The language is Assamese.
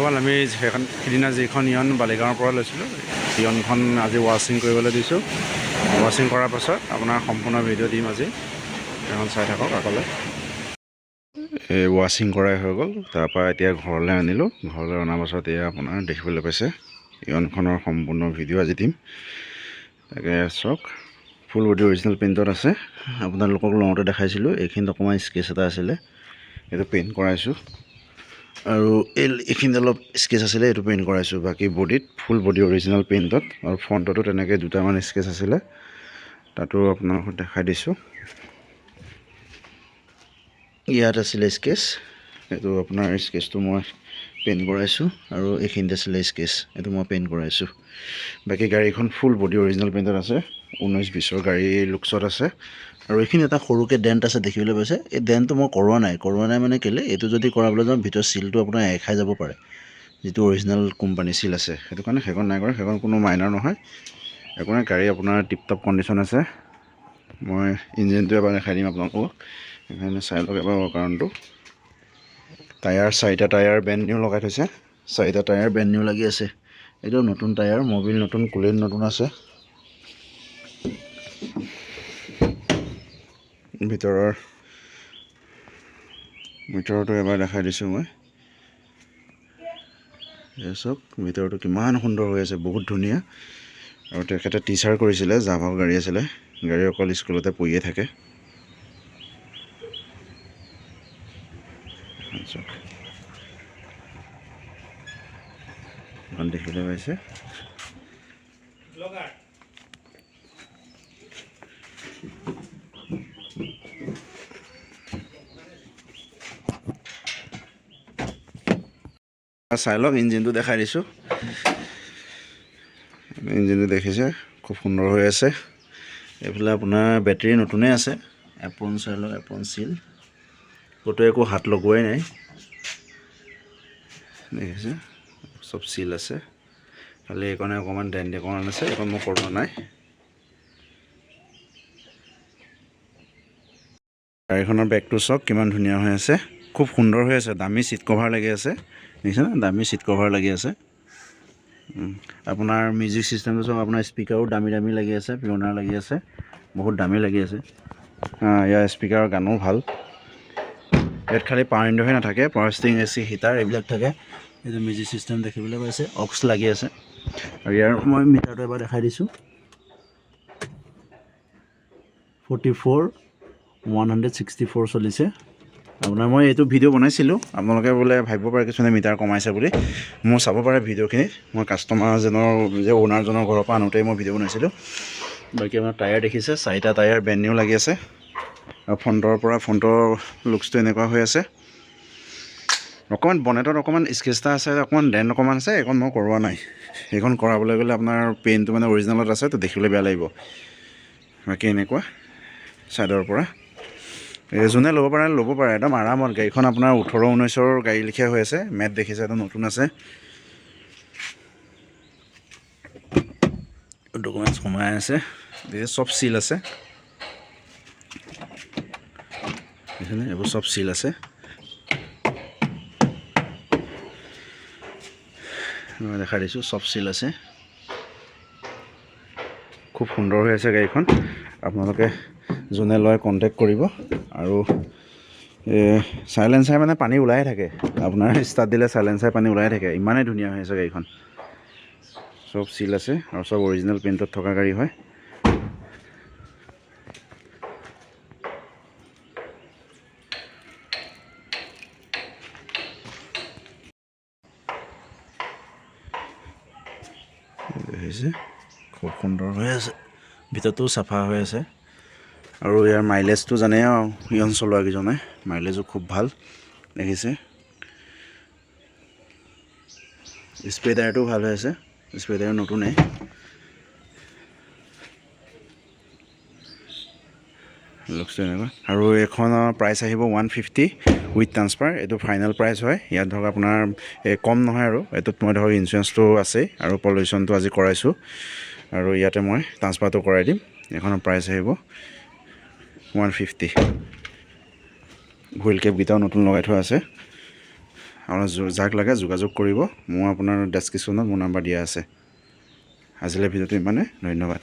হ'ল আমি সিদিনা যিখন ইয়ন বালিগাঁৱৰ পৰা লৈছিলোঁ ইয়নখন আজি ৱাশ্বিং কৰিবলৈ দিছোঁ। ৱাশ্বিং কৰাৰ পাছত আপোনাৰ সম্পূৰ্ণ ভিডিঅ' দিম আজি, এখন চাই থাকক আগলৈ। এই ৱাশ্বিং কৰাই হৈ গ'ল, তাৰপৰা এতিয়া ঘৰলৈ আনিলোঁ। ঘৰলৈ অনাৰ পাছত এয়া আপোনাৰ দেখিবলৈ পাইছে ইয়নখনৰ সম্পূৰ্ণ ভিডিঅ' আজি দিম। তাকে চাওক, ফুল বডি অৰিজিনেল পেইণ্টত আছে। আপোনালোকক লওঁতে দেখাইছিলোঁ, এইখিনিত অকণমান স্কেচ এটা আছিলে, এইটো পেইণ্ট কৰাইছোঁ। আৰু এইখিনিত অলপ স্কেচ আছিলে, এইটো পেইণ্ট কৰাইছোঁ। বাকী বডিত ফুল বডি অৰিজিনেল পেইণ্টত, আৰু ফ্ৰণ্টতো তেনেকৈ দুটামান স্কেচ আছিলে, তাতো আপোনালোকক দেখাই দিছোঁ। ইয়াত আছিলে স্কেচ, এইটো আপোনাৰ স্কেচটো মই পেইণ্ট কৰাইছোঁ। আৰু এইখিনিত আছিলে স্কেচ, এইটো মই পেইণ্ট কৰাইছোঁ। বাকী গাড়ীখন ফুল বডি অৰিজিনেল পেইণ্টত আছে, 19-20 গাড়ী লুকছত আছে। আৰু এইখিনি এটা সৰুকৈ ডেণ্ট আছে দেখিবলৈ পাইছে। এই ডেণ্টটো মই কৰোৱা নাই মানে কেলৈ, এইটো যদি কৰাবলৈ যাওঁ ভিতৰৰ চিলটো আপোনাৰ এৰ খাই যাব পাৰে, যিটো অৰিজিনেল কোম্পানী চিল আছে, সেইটো কাৰণে সেইখন নাই কৰা। সেইখন কোনো মাইনাৰ নহয়, একো নাই। গাড়ী আপোনাৰ টিপটপ কণ্ডিশ্যন আছে। মই ইঞ্জিনটো এবাৰ দেখাই দিম আপোনালোকক, সেইকাৰণে চাই লওক এবাৰ কাৰণটো। টায়াৰ 4টা টায়াৰ ব্ৰেণ্ড নিউ লগাই থৈছে, 4টা টায়াৰ ব্ৰেণ্ড নিউ লাগি আছে। এইটো নতুন টায়াৰ, মবিল নতুন, কুলেট নতুন আছে। ভিতৰতো এবাৰ দেখাই দিছোঁ মই। চাওক ভিতৰতো কিমান সুন্দৰ হৈ আছে, বহুত ধুনীয়া। আৰু তেখেতে টিচাৰ কৰিছিলে, জাভাৰ গাড়ী আছিলে, গাড়ী অকল স্কুলতে পৰিয়ে থাকে। এখন দেখিবলৈ পাইছে। চাই লওক, ইঞ্জিনটো দেখাই দিছোঁ। ইঞ্জিনটো দেখিছে, খুব সুন্দৰ হৈ আছে। এইফালে আপোনাৰ বেটেৰী নতুনেই আছে। এপ্ৰন চাই লওক, এপ্ৰন চিল, ক'তো একো হাত লগোৱাই নাই, দেখিছে, চব চিল আছে। খালি এইকণে অকণমান ডেণ্ট অকণমান আছে, এইকণ মই কৰোৱা নাই। গাড়ীখনৰ বেগটো চাওক কিমান ধুনীয়া হৈ আছে, খুব সুন্দৰ হৈ আছে। দামী ছিট কভাৰ লাগি আছে, দেখিছেনে, দামী ছিট কভাৰ লাগি আছে। আপোনাৰ মিউজিক চিষ্টেমটো চাওক, আপোনাৰ স্পীকাৰো দামী দামী লাগি আছে, পিয়নাৰ লাগি আছে, বহুত দামী লাগি আছে। ইয়াৰ স্পীকাৰৰ গানো ভাল। ইয়াত খালি পাৱাৰ উইণ্ড'হে নাথাকে, পাৱাৰ ষ্টিৰিং, AC, হিটাৰ এইবিলাক থাকে। এইটো মিউজিক চিষ্টেম দেখিবলৈ পাইছে, অক্স লাগি আছে। আৰু ইয়াৰ মই মিটাৰটো এবাৰ দেখাই দিছোঁ, 44,164 চলিছে। আপোনাৰ মই এইটো ভিডিঅ' বনাইছিলোঁ, আপোনালোকে বোলে ভাবিব পাৰে কিছুমানে মিটাৰ কমাইছে বুলি। মোৰ চাব পাৰে ভিডিঅ'খিনিত, মই কাষ্টমাৰজনৰ অ'নাৰজনৰ ঘৰৰ পৰা আনোতেই মই ভিডিঅ' বনাইছিলোঁ। বাকী আপোনাৰ টায়াৰ দেখিছে, 4টা টায়াৰ ব্ৰেণ্ড নিউ লাগি আছে। আৰু ফ্ৰণ্টৰ লুকছটো এনেকুৱা হৈ আছে। অকণমান বনেটত অকণমান স্কেচ এটা আছে, অকণমান ডেণ্ট অকণমান আছে, এইখন মই কৰোৱা নাই। সেইখন কৰাবলৈ গ'লে আপোনাৰ পেইণ্টটো মানে অৰিজিনেলত আছে, তো দেখিবলৈ বেয়া লাগিব। বাকী এনেকুৱা ছাইডৰ পৰা যোনে ল'ব পাৰে, একদম আৰামত। গাড়ীখন আপোনাৰ 18-19 গাড়ী লেখীয়া হৈ আছে। মেট দেখিছে, একদম নতুন আছে। ডকুমেণ্টছ সোমাই আছে, চব চিল আছে, দেখিছেনে, এইবোৰ চব চিল আছে। মই দেখাই দিছোঁ, চব চিল আছে। খুব সুন্দৰ হৈ আছে গাড়ীখন। আপোনালোকে যোনে লয় কণ্টেক্ট কৰিব। আৰু চাইলেঞ্চাৰ মানে পানী ওলাই থাকে, আপোনাৰ ষ্টাৰ্ট দিলে চাইলেঞ্চাৰ পানী ওলাই থাকে, ইমানেই ধুনীয়া হৈ আছে গাড়ীখন। চব চিল আছে, আৰু চব অৰিজিনেল পেইণ্টত থকা গাড়ী হয়। দেখিছে, খুব সুন্দৰ হৈ আছে, ভিতৰতো চাফা হৈ আছে। আৰু ইয়াৰ মাইলেজটো জানে আৰু ইয়ন চলোৱা কেইজনে, মাইলেজো খুব ভাল, দেখিছে। স্প্ৰে টায়াৰটো ভাল হৈ আছে, স্প্ৰে টায়াৰ নতুনেই। লুকছটো এনেকুৱা। আৰু এইখনৰ প্ৰাইচ আহিব 150 উইথ ট্ৰান্সফাৰ। এইটো ফাইনেল প্ৰাইচ হয়। ইয়াত ধৰক আপোনাৰ কম নহয়, আৰু এইটোত মই ধৰক ইঞ্চুৰেঞ্চটো আছেই, আৰু পলিউশ্যনটো আজি কৰাইছোঁ, আৰু ইয়াতে মই ট্ৰান্সফাৰটো কৰাই দিম। এইখনৰ প্ৰাইচ আহিব 150। হুইল কেপকেইটাও নতুন লগাই থোৱা আছে। আপোনাৰ যাক লাগে যোগাযোগ কৰিব। মই আপোনাৰ ডেছক্ৰিপশ্যনত মোৰ নাম্বাৰ দিয়া আছে। আজিলৈ ভিডিঅ'টো ইমানে, ধন্যবাদ।